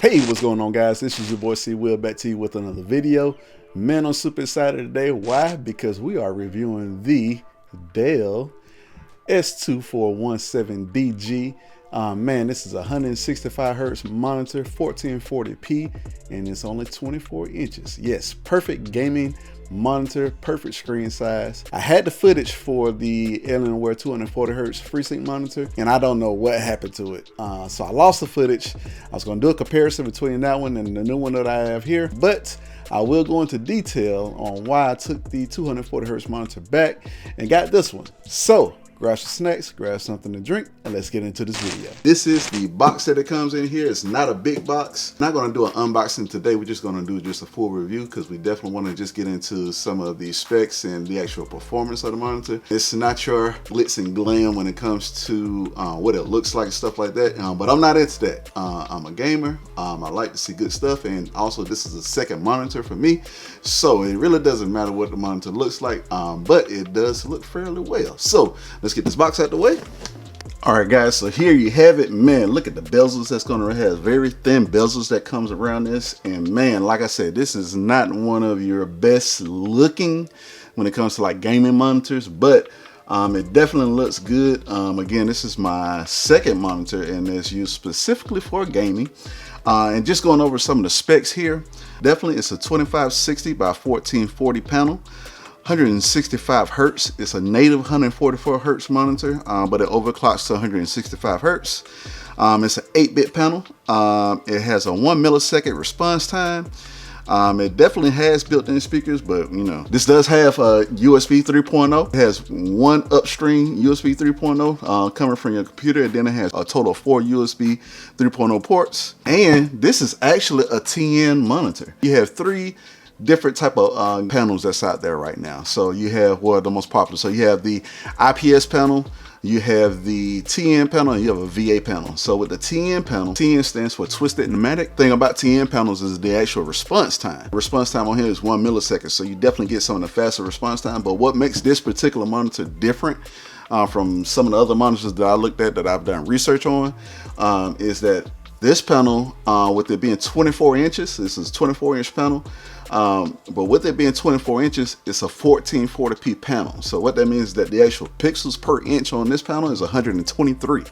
Hey, what's going on, guys? This is your boy C Will back to you with another video. Man, I'm super excited today. Why? Because we are reviewing the Dell S2417DG. Man, this is a 165Hz monitor, 1440p, and it's only 24 inches. Yes, perfect gaming monitor, perfect screen size. I had the footage for the Alienware 240Hz FreeSync monitor, and I don't know what happened to it. So I lost the footage. I was going to do a comparison between that one and the new one that I have here, but I will go into detail on why I took the 240Hz monitor back and got this one. So grab some snacks, grab something to drink, and let's get into this video. This is the box that it comes in here. It's not a big box. Not gonna do an unboxing today. We're just gonna do just a full review because we definitely wanna just get into some of the specs and the actual performance of the monitor. It's not your glitz and glam when it comes to what it looks like and stuff like that, but I'm not into that. I'm a gamer. I like to see good stuff, and also this is a second monitor for me, so it really doesn't matter what the monitor looks like, but it does look fairly well. So let's get this box out the way. All right, guys, so here you have it. Man, look at the bezels that's gonna have. Very thin bezels that comes around this, and man, like I said, this is not one of your best looking when it comes to like gaming monitors, but it definitely looks good. Again, this is my second monitor and it's used specifically for gaming. And just going over some of the specs here, definitely it's a 2560 by 1440 panel. 165 Hertz. It's a native 144 Hertz monitor, but it overclocks to 165 Hertz. It's an 8-bit panel. It has a 1 millisecond response time. It definitely has built-in speakers, but you know, this does have a USB 3.0. It has one upstream USB 3.0 coming from your computer, and then it has a total of 4 USB 3.0 ports. And this is actually a TN monitor. You have 3 different type of panels that's out there right now. So you have what are the most popular. So you have the IPS panel, you have the TN panel, and you have a VA panel. So with the TN panel, TN stands for Twisted Pneumatic. Thing about TN panels is the actual response time. Response time on here is 1 millisecond. So you definitely get some of the faster response time. But what makes this particular monitor different from some of the other monitors that I looked at, that I've done research on, is that this panel, with it being 24 inches, this is a 24-inch panel, but with it being 24 inches, it's a 1440p panel. So what that means is that the actual pixels per inch on this panel is 123.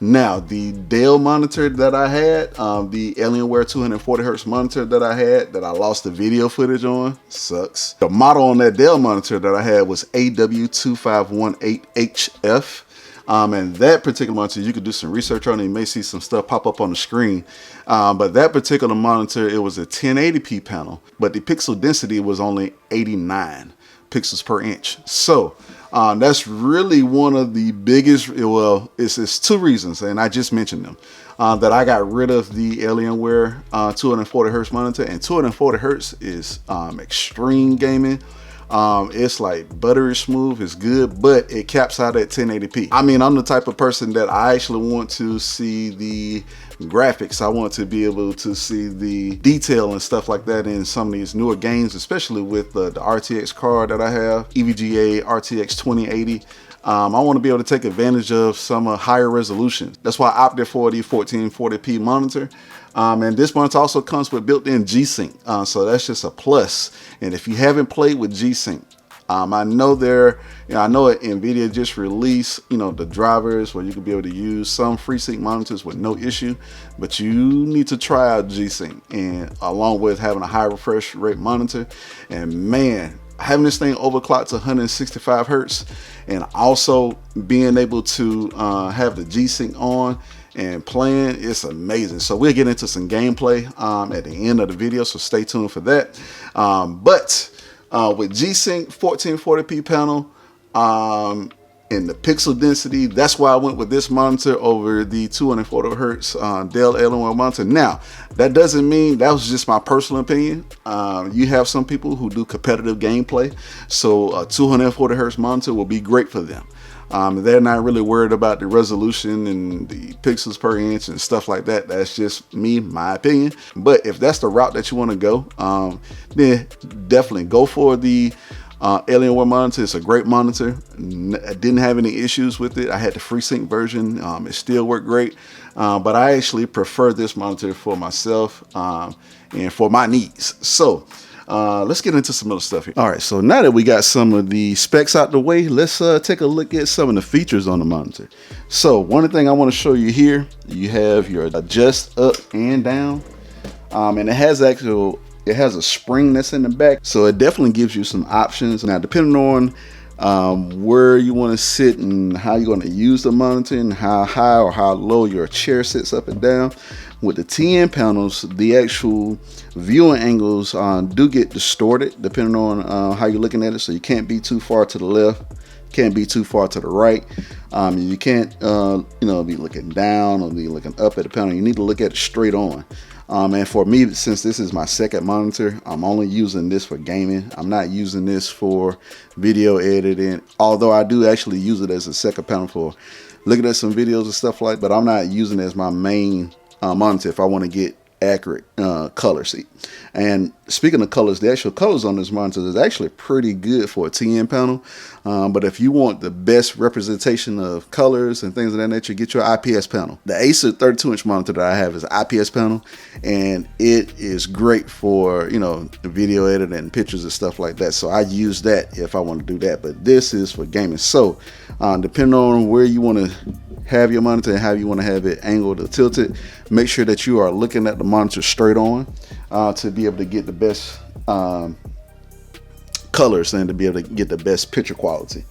Now, the Dell monitor that I had, the Alienware 240Hz monitor that I had, that I lost the video footage on, sucks. The model on that Dell monitor that I had was AW2518HF. And that particular monitor, you could do some research on it. You may see some stuff pop up on the screen. But that particular monitor, it was a 1080p panel, but the pixel density was only 89 pixels per inch. So that's really one of the biggest, well, it's 2 reasons, and I just mentioned them, that I got rid of the Alienware 240Hz monitor. And 240Hz is extreme gaming. It's like buttery smooth, it's good, but it caps out at 1080p. I mean, I'm the type of person that I actually want to see the graphics. I want to be able to see the detail and stuff like that in some of these newer games, especially with the RTX card that I have, EVGA RTX 2080. I want to be able to take advantage of some higher resolution. That's why I opted for the 1440p monitor. And this monitor also comes with built-in G-Sync, so that's just a plus. And if you haven't played with G-Sync, I know I know Nvidia just released, the drivers where you can be able to use some FreeSync monitors with no issue, but you need to try out G-Sync, and along with having a high refresh rate monitor. And man, having this thing overclocked to 165 Hertz, and also being able to have the G-Sync on and playing, it's amazing. So we'll get into some gameplay at the end of the video, so stay tuned for that. But with G-Sync 1440p panel and the pixel density, that's why I went with this monitor over the 240Hz Dell Alienware monitor. Now, that doesn't mean, that was just my personal opinion. You have some people who do competitive gameplay, so a 240Hz monitor will be great for them. They're not really worried about the resolution and the pixels per inch and stuff like that. That's just me, my opinion. But if that's the route that you want to go, then definitely go for the Alienware monitor. It's a great monitor. I didn't have any issues with it. I had the FreeSync version. It still worked great. But I actually prefer this monitor for myself and for my needs. So let's get into some other stuff here. All right, so now that we got some of the specs out the way, let's take a look at some of the features on the monitor. So one thing I want to show you here, you have your adjust up and down, and it has a spring that's in the back, so it definitely gives you some options. Now, depending on where you want to sit and how you're going to use the monitor and how high or how low your chair sits up and down, with the TN panels, the actual viewing angles do get distorted depending on how you're looking at it. So you can't be too far to the left, can't be too far to the right. You can't be looking down or be looking up at the panel. You need to look at it straight on. And for me, since this is my second monitor, I'm only using this for gaming. I'm not using this for video editing, although I do actually use it as a second panel for looking at some videos and stuff like that, but I'm not using it as my main monitor if I want to get accurate color. See, and speaking of colors, the actual colors on this monitor is actually pretty good for a TN panel, but if you want the best representation of colors and things of that nature, get your IPS panel. The Acer 32-inch monitor that I have is an IPS panel, and it is great for video editing and pictures and stuff like that. So I use that if I want to do that, but this is for gaming. So depending on where you want to have your monitor and how you want to have it angled or tilted, make sure that you are looking at the monitor straight on to be able to get the best colors and to be able to get the best picture quality.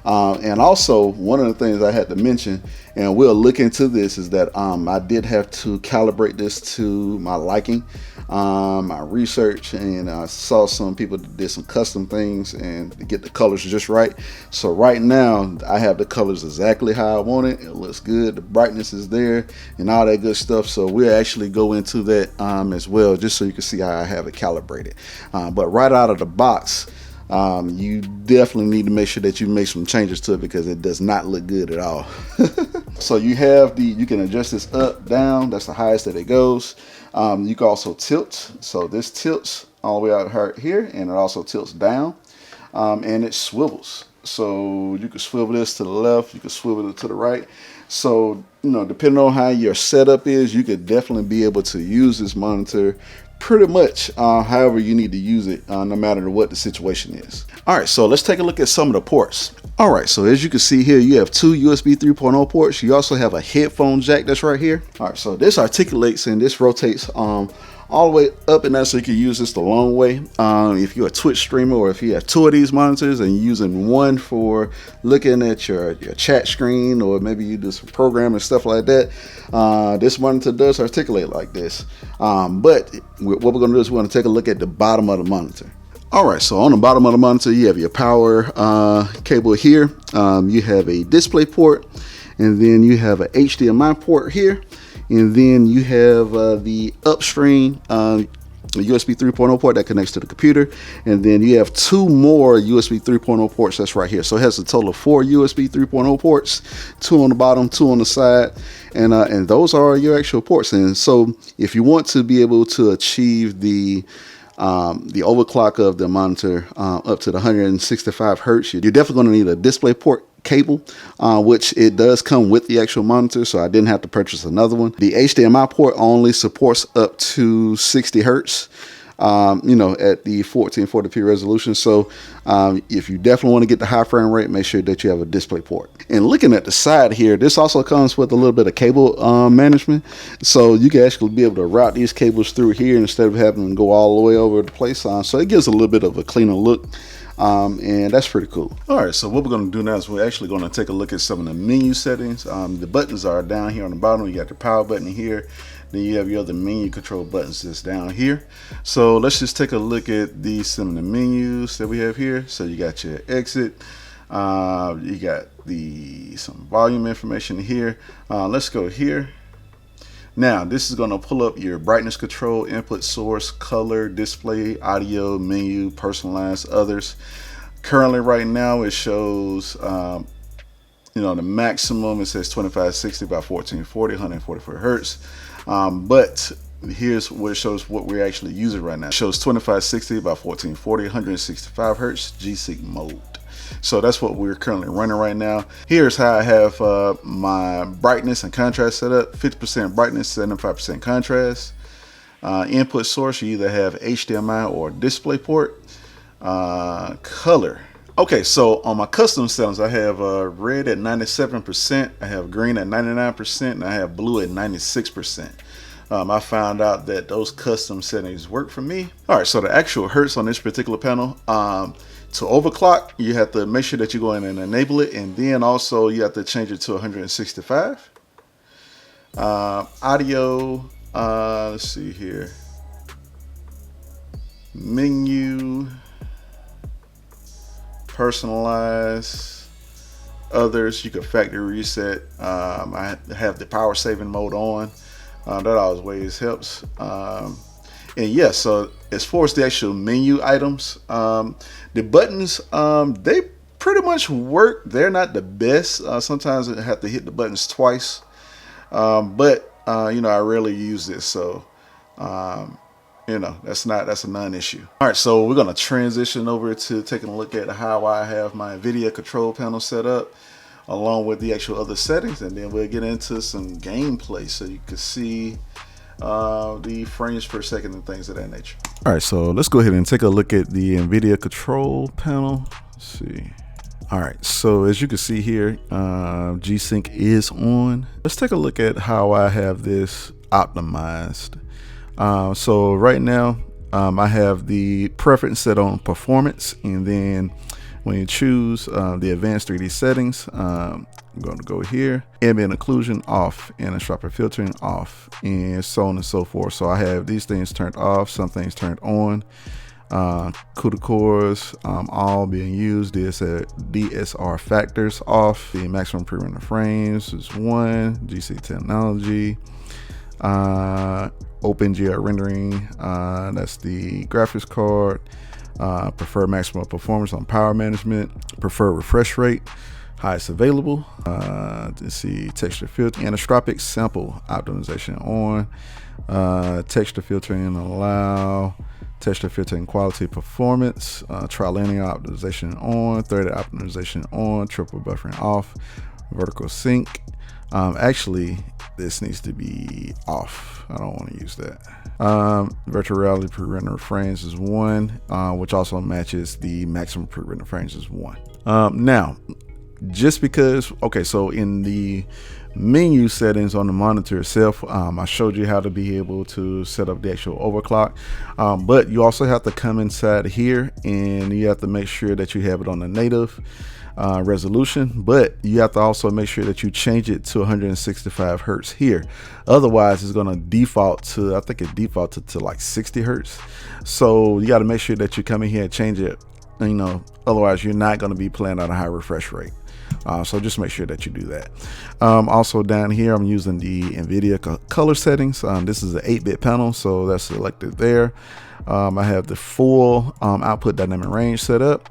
And also, one of the things I had to mention, and we'll look into this, is that I did have to calibrate this to my liking. I researched and I saw some people that did some custom things and to get the colors just right. So right now I have the colors exactly how I want it. It looks good. The brightness is there and all that good stuff. So we'll actually go into that as well, just so you can see how I have it calibrated. But right out of the box, you definitely need to make sure that you make some changes to it because it does not look good at all. So you can adjust this up, down. That's the highest that it goes. You can also tilt. So this tilts all the way out here, and it also tilts down, and it swivels. So you can swivel this to the left, you can swivel it to the right. So, depending on how your setup is, you could definitely be able to use this monitor pretty much however you need to use it, no matter what the situation is. All right, so let's take a look at some of the ports. All right, so as you can see here, you have two USB 3.0 ports. You also have a headphone jack that's right here. All right, so this articulates and this rotates all the way up and down, so you can use this the long way. If you're a Twitch streamer, or if you have two of these monitors and you're using one for looking at your chat screen, or maybe you do some programming and stuff like that, this monitor does articulate like this. But what we're going to do is we're going to take a look at the bottom of the monitor. All right, so on the bottom of the monitor, you have your power cable here. You have a display port, and then you have an HDMI port here. And then you have the upstream USB 3.0 port that connects to the computer. And then you have two more USB 3.0 ports that's right here. So it has a total of 4 USB 3.0 ports, 2 on the bottom, 2 on the side. And those are your actual ports. And so if you want to be able to achieve the overclock of the monitor up to the 165 hertz, you're definitely going to need a display port cable, which it does come with the actual monitor, so I didn't have to purchase another one. The HDMI port only supports up to 60 hertz, at the 1440p resolution. So if you definitely want to get the high frame rate, make sure that you have a display port. And looking at the side here, this also comes with a little bit of cable management, so you can actually be able to route these cables through here instead of having them go all the way over the place. So it gives a little bit of a cleaner look. And that's pretty cool. All right, so what we're going to do now is we're actually going to take a look at some of the menu settings. The buttons are down here on the bottom. You got the power button here. Then you have your other menu control buttons that's down here. So let's just take a look at some of the menus that we have here. So you got your exit. You got some volume information here. Let's go here. Now, this is going to pull up your brightness control, input source, color, display, audio, menu, personalized, others. Currently, right now, it shows, the maximum, it says 2560 by 1440, 144 hertz. But here's where it shows what we're actually using right now. It shows 2560 by 1440, 165 hertz G-Sync mode. So that's what we're currently running right now. Here's how I have my brightness and contrast set up. 50% brightness, 75% contrast. Input source, you either have HDMI or DisplayPort. Color. Okay, so on my custom settings, I have red at 97%, I have green at 99%, and I have blue at 96%. I found out that those custom settings work for me. All right, so the actual hertz on this particular panel, to overclock, you have to make sure that you go in and enable it, and then also you have to change it to 165. Audio, let's see here. Menu, personalize, others, you can factory reset. I have the power saving mode on. That always helps. And yeah, so as far as the actual menu items, the buttons, they pretty much work. They're not the best. Sometimes I have to hit the buttons twice, but you know, I rarely use this, so you know, that's a non-issue. All right, so we're gonna transition over to taking a look at how I have my Nvidia control panel set up, along with the actual other settings, and then we'll get into some gameplay so you can see the frames per second and things of that nature. All right, so let's go ahead and take a look at the Nvidia control panel. Let's see. All right, so as you can see here, G-Sync is on. Let's take a look at how I have this optimized. So right now, I have the preference set on performance, and then when you choose the advanced 3D settings, I'm going to go here, ambient occlusion off, anisotropic filtering off, and so on and so forth. So I have these things turned off, some things turned on. CUDA cores all being used. DSR factors off. The maximum pre-render frames is 1. GC technology. OpenGL rendering, that's the graphics card. Prefer maximum performance on power management. Prefer refresh rate, highest available. Let's see, texture filter, anisotropic sample optimization on. Texture filtering allow. Texture filtering quality performance. Trilinear optimization on. Threaded optimization on. Triple buffering off. Vertical sync. Actually, this needs to be off. I don't want to use that. Virtual reality pre-render frames is 1, which also matches the maximum pre-render frames is 1. Now, just because, okay, so in the menu settings on the monitor itself, I showed you how to be able to set up the actual overclock, but you also have to come inside here and you have to make sure that you have it on the native resolution, but you have to also make sure that you change it to 165 hertz here. Otherwise, it's going to default to, I think it defaulted to like 60 hertz. So you got to make sure that you come in here and change it, you know, otherwise you're not going to be playing at a high refresh rate. So just make sure that you do that. Also down here, I'm using the Nvidia color settings. This is an 8-bit panel, so that's selected there. I have the full output dynamic range set up.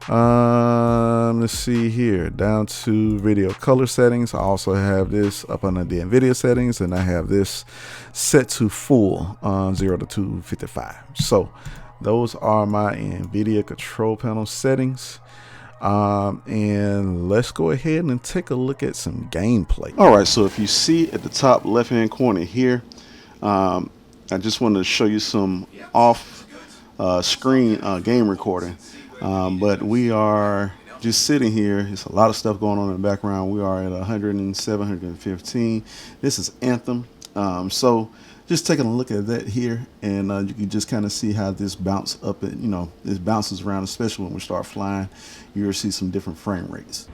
Let's see here, down to video color settings. I also have this up under the Nvidia settings, and I have this set to full 0 to 255. So those are my Nvidia control panel settings. And let's go ahead and take a look at some gameplay. All right, so if you see at the top left hand corner here, I just wanted to show you some off screen game recording. But we are just sitting here. There's a lot of stuff going on in the background. We are at 107, 115. This is Anthem. So just taking a look at that here, and you can just kind of see how this bounce up, and you know, this bounces around, especially when we start flying. You'll see some different frame rates.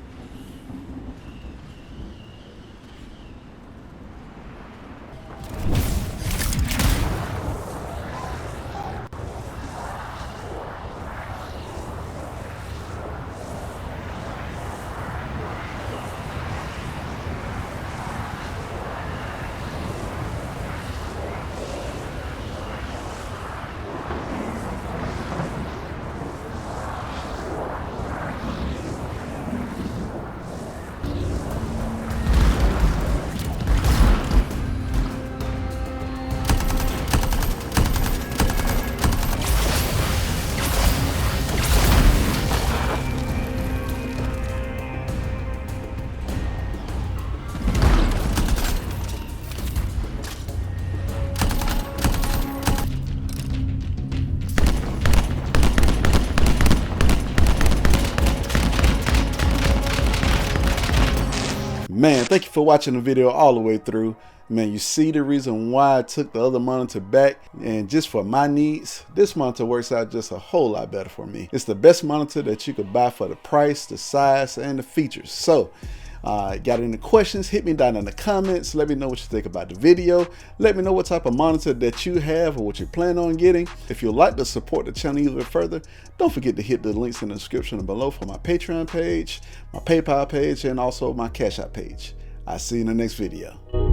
Man, thank you for watching the video all the way through. Man, you see the reason why I took the other monitor back, and just for my needs, this monitor works out just a whole lot better for me. It's the best monitor that you could buy for the price, the size, and the features. So, got any questions, hit me down in the comments. Let me know what you think about the video. Let me know what type of monitor that you have or what you plan on getting. If you'd like to support the channel even further, don't forget to hit the links in the description below for my Patreon page, my PayPal page, and also my Cash App page. I'll see you in the next video.